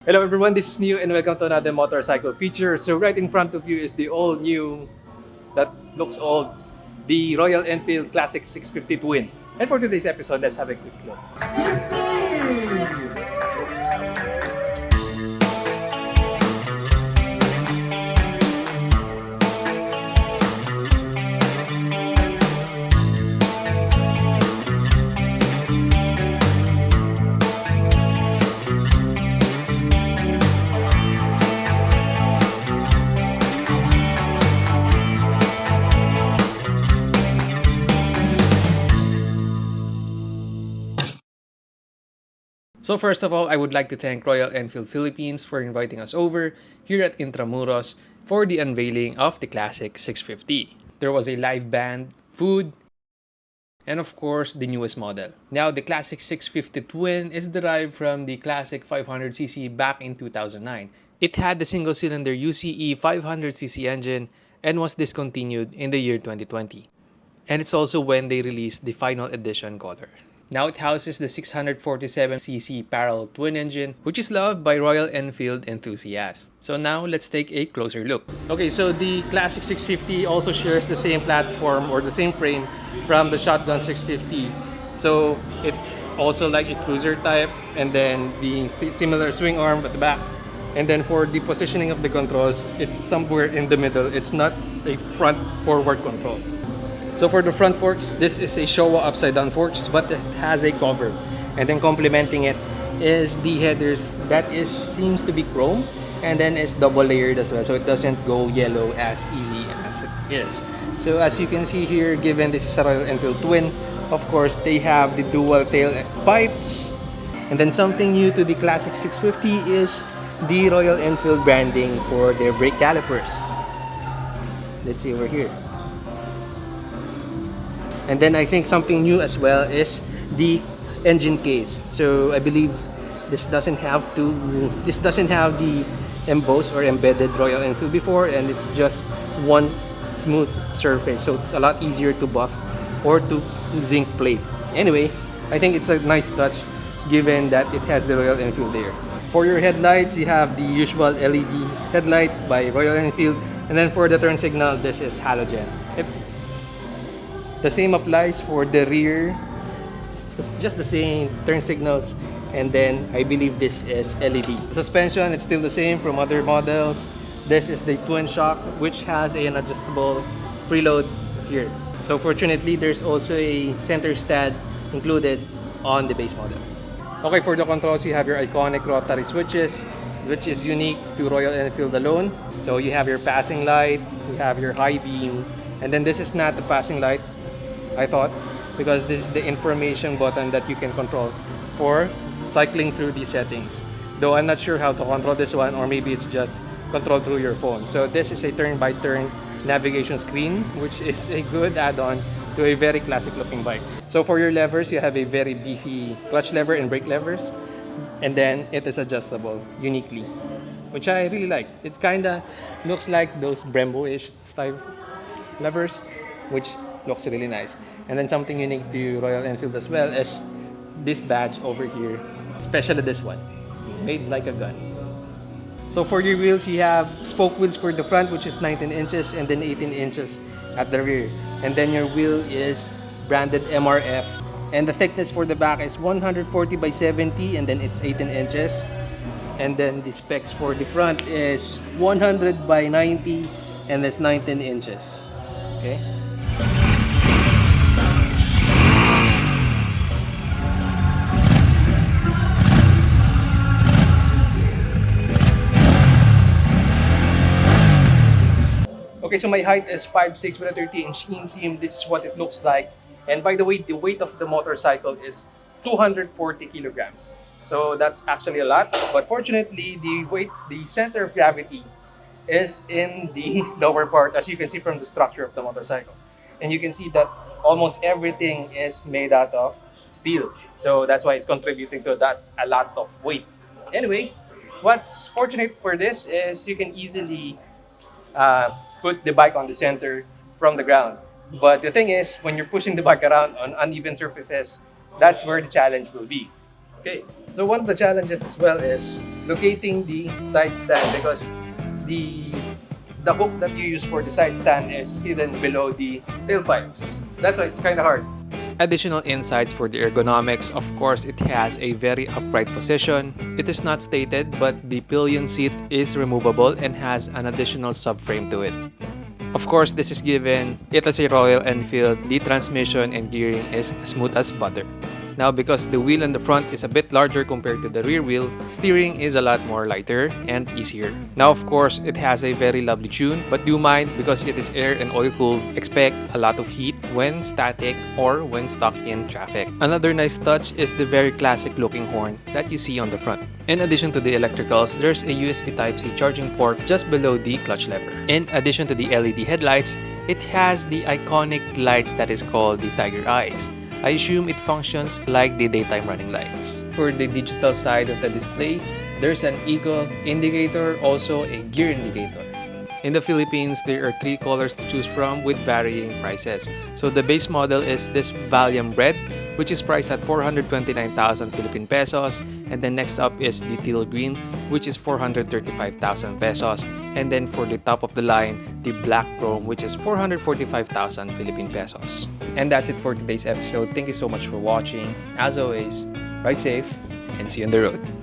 Hello everyone, this is Neo and welcome to another motorcycle feature. So right in front of you is the all new, that looks old, the Royal Enfield Classic 650 Twin. And for today's episode, let's have a quick look. So first of all, I would like to thank Royal Enfield Philippines for inviting us over here at Intramuros for the unveiling of the Classic 650. There was a live band, food, and of course, the newest model. Now, the Classic 650 Twin is derived from the Classic 500cc back in 2009. It had the single-cylinder UCE 500cc engine and was discontinued in the year 2020. And it's also when they released the final edition color. Now it houses the 647cc parallel twin engine, which is loved by Royal Enfield enthusiasts. So now let's take a closer look. Okay, so the Classic 650 also shares the same platform or the same frame from the Shotgun 650. So it's also like a cruiser type, and then the similar swing arm at the back. And then for the positioning of the controls, it's somewhere in the middle. It's not a front forward control. So for the front forks, this is a Showa upside down forks, but it has a cover. And then complementing it is the headers that seems to be chrome, and then it's double layered as well, so it doesn't go yellow as easy as it is. So as you can see here, given this is a Royal Enfield Twin, of course they have the dual tail pipes. And then something new to the Classic 650 is the Royal Enfield branding for their brake calipers. Let's see over here. And then I think something new as well is the engine case. So I believe this doesn't have the embossed or embedded Royal Enfield before, and it's just one smooth surface. So it's a lot easier to buff or to zinc plate. Anyway, I think it's a nice touch given that it has the Royal Enfield there. For your headlights, you have the usual LED headlight by Royal Enfield, and then for the turn signal, this is halogen. The same applies for the rear, it's just the same turn signals, and then I believe this is LED. The suspension, it's still the same from other models. This is the twin shock, which has an adjustable preload here. So fortunately, there's also a center stand included on the base model. Okay, for the controls, you have your iconic rotary switches, which is unique to Royal Enfield alone. So you have your passing light, you have your high beam, and then this is not the passing light, I thought, because this is the information button that you can control for cycling through these settings. Though I'm not sure how to control this one, or maybe it's just controlled through your phone. So this is a turn-by-turn navigation screen, which is a good add-on to a very classic looking bike. So for your levers, you have a very beefy clutch lever and brake levers, and then it is adjustable uniquely, which I really like. It kinda looks like those Brembo-ish style levers, which looks really nice. And then something unique to Royal Enfield as well is this badge over here, especially this one, made like a gun. So for your wheels, you have spoke wheels for the front, which is 19 inches, and then 18 inches at the rear. And then your wheel is branded MRF, and the thickness for the back is 140 by 70, and then it's 18 inches. And then the specs for the front is 100 by 90, and it's 19 inches. Okay. Okay, so my height is 5'6" with a 30-inch inseam. This is what it looks like. And by the way, the weight of the motorcycle is 240 kilograms. So that's actually a lot. But fortunately, the center of gravity is in the lower part, as you can see from the structure of the motorcycle. And you can see that almost everything is made out of steel. So that's why it's contributing to that a lot of weight. Anyway, what's fortunate for this is you can easily put the bike on the center from the ground. But the thing is, when you're pushing the bike around on uneven surfaces, that's where the challenge will be. Okay, so one of the challenges as well is locating the side stand because the the hook that you use for the side stand is hidden below the tailpipes. That's why it's kind of hard. Additional insights for the ergonomics, of course, it has a very upright position. It is not stated, but the pillion seat is removable and has an additional subframe to it. Of course, this is given it as a Royal Enfield, the transmission and gearing is smooth as butter. Now, because the wheel on the front is a bit larger compared to the rear wheel, steering is a lot more lighter and easier. Now, of course, it has a very lovely tune, but do mind because it is air and oil cooled, expect a lot of heat when static or when stuck in traffic. Another nice touch is the very classic looking horn that you see on the front. In addition to the electricals, there's a USB Type-C charging port just below the clutch lever. In addition to the LED headlights, it has the iconic lights that is called the Tiger Eyes. I assume it functions like the daytime running lights. For the digital side of the display, there's an eagle indicator, also a gear indicator. In the Philippines, there are 3 colors to choose from with varying prices. So the base model is this Valium Red, which is priced at 429,000 Philippine pesos. And then next up is the Teal Green, which is 435,000 pesos. And then for the top of the line, the Black Chrome, which is 445,000 Philippine pesos. And that's it for today's episode. Thank you so much for watching. As always, ride safe and see you on the road.